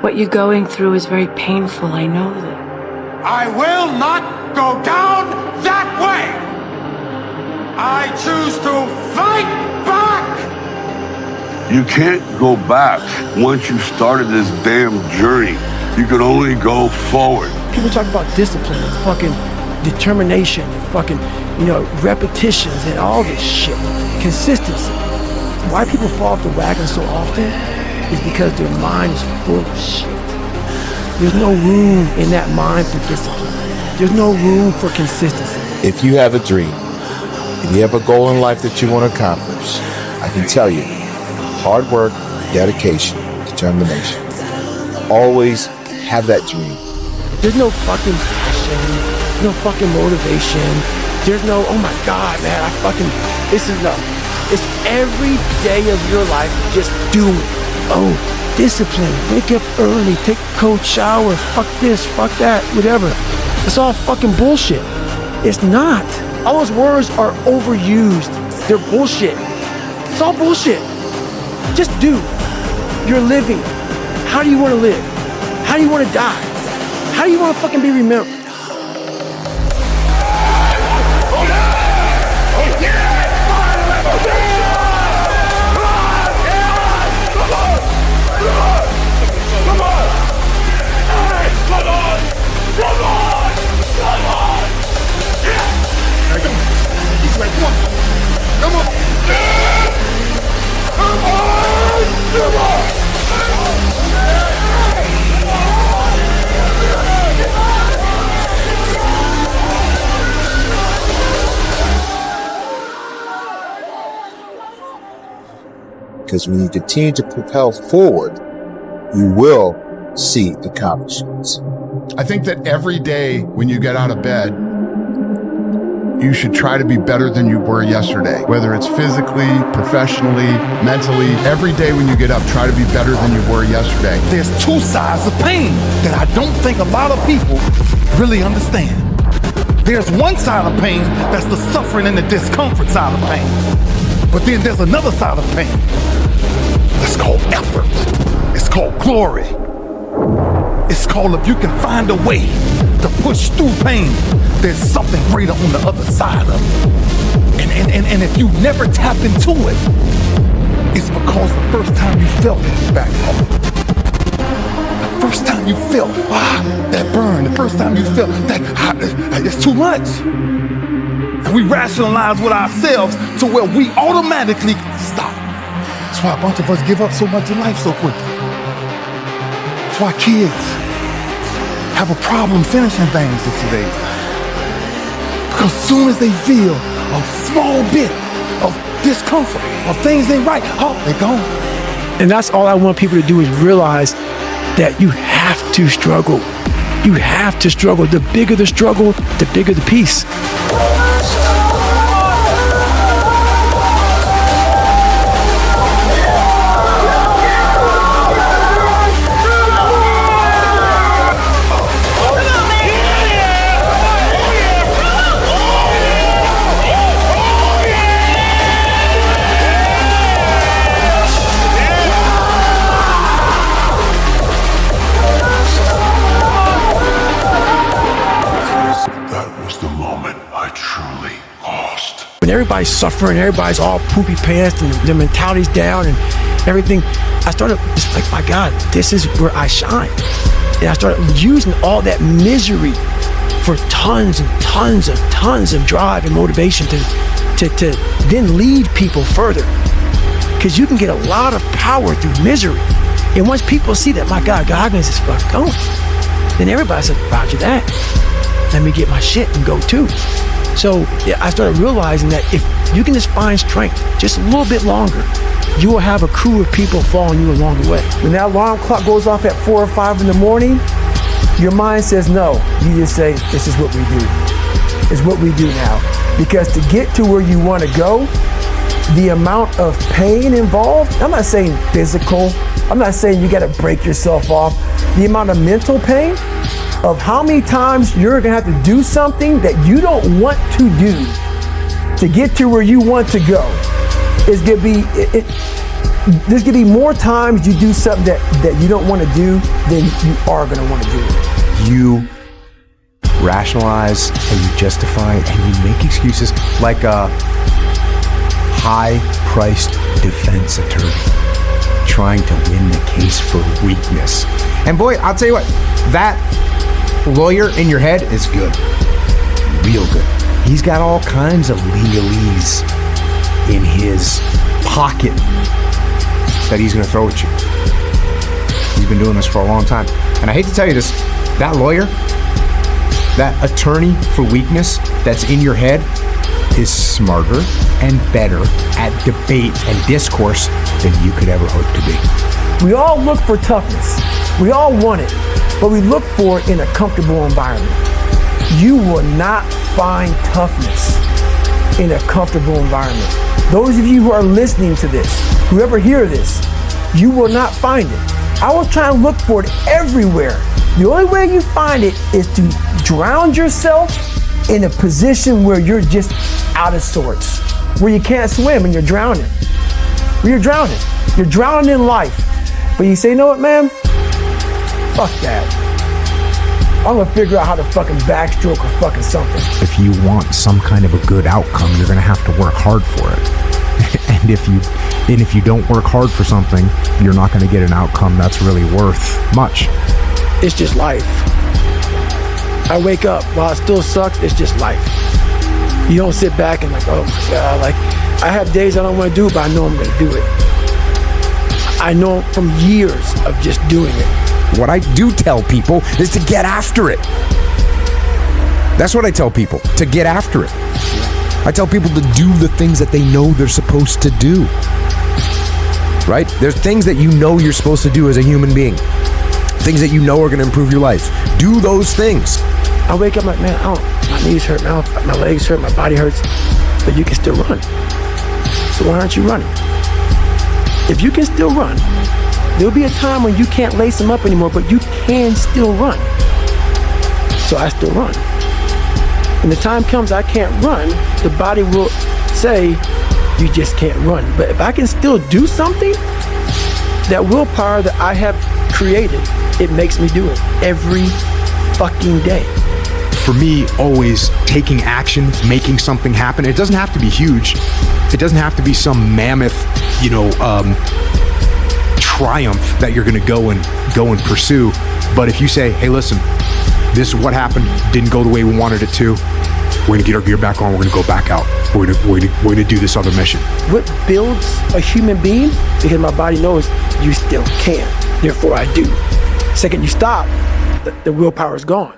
What you're going through is very painful, I know that. I will not go down that way! I choose to fight back! You can't go back once you started this damn journey. You can only go forward. People talk about discipline and fucking determination and fucking, repetitions and all this shit. Consistency. Why people fall off the wagon so often is because their mind is full of shit. There's no room in that mind for discipline. There's no room for consistency. If you have a dream, if you have a goal in life that you want to accomplish, I can tell you, hard work, dedication, determination. Always have that dream. There's no fucking passion, no fucking motivation. There's no, oh my God, man, this is no. It's every day of your life, just do it. Oh, discipline, wake up early, take a cold shower, fuck this, fuck that, whatever. It's all fucking bullshit. It's not. All those words are overused. They're bullshit. It's all bullshit. Just do. You're living. How do you want to live? How do you want to die? How do you want to fucking be remembered? Because when you continue to propel forward, you will see accomplishments. I think that every day when you get out of bed, you should try to be better than you were yesterday. Whether it's physically, professionally, mentally, every day when you get up, try to be better than you were yesterday. There's two sides of pain that I don't think a lot of people really understand. There's one side of pain that's the suffering and the discomfort side of pain. But then there's another side of pain. It's called effort. It's called glory. It's called if you can find a way to push through pain, there's something greater on the other side of it. And if you never tap into it, it's because the first time you felt it back home. The first time you felt that burn, the first time you felt that it's too much. And we rationalize with ourselves to where we automatically stop. That's why a bunch of us give up so much in life so quickly. That's why kids have a problem finishing things these days. Because as soon as they feel a small bit of discomfort, of things ain't right, they're gone. And that's all I want people to do is realize that you have to struggle. You have to struggle. The bigger the struggle, the bigger the peace. When everybody's suffering, everybody's all poopy pants and their mentality's down and everything, I started just like, my God, this is where I shine. And I started using all that misery for tons of drive and motivation to then lead people further. Because you can get a lot of power through misery. And once people see that, my God, Goggins is fucking going, then everybody says, roger that. Let me get my shit and go too. So I started realizing that if you can just find strength just a little bit longer, you will have a crew of people following you along the way. When that alarm clock goes off at 4 or 5 in the morning, your mind says no. You just say, this is what we do. It's what we do now. Because to get to where you want to go, the amount of pain involved, I'm not saying physical, I'm not saying you got to break yourself off. The amount of mental pain, of how many times you're gonna have to do something that you don't want to do to get to where you want to go is gonna be, there's gonna be more times you do something that you don't want to do than you are gonna want to do it. You rationalize and you justify and you make excuses like a high-priced defense attorney trying to win the case for weakness. And boy, I'll tell you what, that lawyer in your head is good, real good. He's got all kinds of legalese in his pocket that he's gonna throw at you. He's been doing this for a long time. And I hate to tell you this, that lawyer, that attorney for weakness that's in your head is smarter and better at debate and discourse than you could ever hope to be. We all look for toughness. We all want it, but we look for it in a comfortable environment. You will not find toughness in a comfortable environment. Those of you who are listening to this, whoever hear this, you will not find it. I will try and look for it everywhere. The only way you find it is to drown yourself in a position where you're just out of sorts, where you can't swim and you're drowning. Where you're drowning. You're drowning in life. But you say, you know what, man? Fuck that. I'm gonna figure out how to fucking backstroke or fucking something. If you want some kind of a good outcome, you're gonna have to work hard for it. And if you don't work hard for something, you're not gonna get an outcome that's really worth much. It's just life. I wake up, while it still sucks, it's just life. You don't sit back and like, oh my God, like I have days I don't want to do it, but I know I'm gonna do it. I know from years of just doing it. What I do tell people is to get after it. That's what I tell people, to get after it. I tell people to do the things that they know they're supposed to do. Right? There's things that you know you're supposed to do as a human being. Things that you know are going to improve your life. Do those things. I wake up like, man, my knees hurt, my legs hurt, my body hurts, but you can still run. So why aren't you running? If you can still run, there'll be a time when you can't lace them up anymore, but you can still run. So I still run. When the time comes I can't run, the body will say, you just can't run. But if I can still do something, that willpower that I have created, it makes me do it every fucking day. For me, always taking action, making something happen. It doesn't have to be huge. It doesn't have to be some mammoth, triumph that you're gonna go and pursue. But if you say, hey, listen, this is what happened, didn't go the way we wanted it to, we're gonna get our gear back on, we're gonna go back out, we're gonna do this other mission. What builds a human being? Because my body knows you still can, therefore I do. Second you stop, the willpower is gone.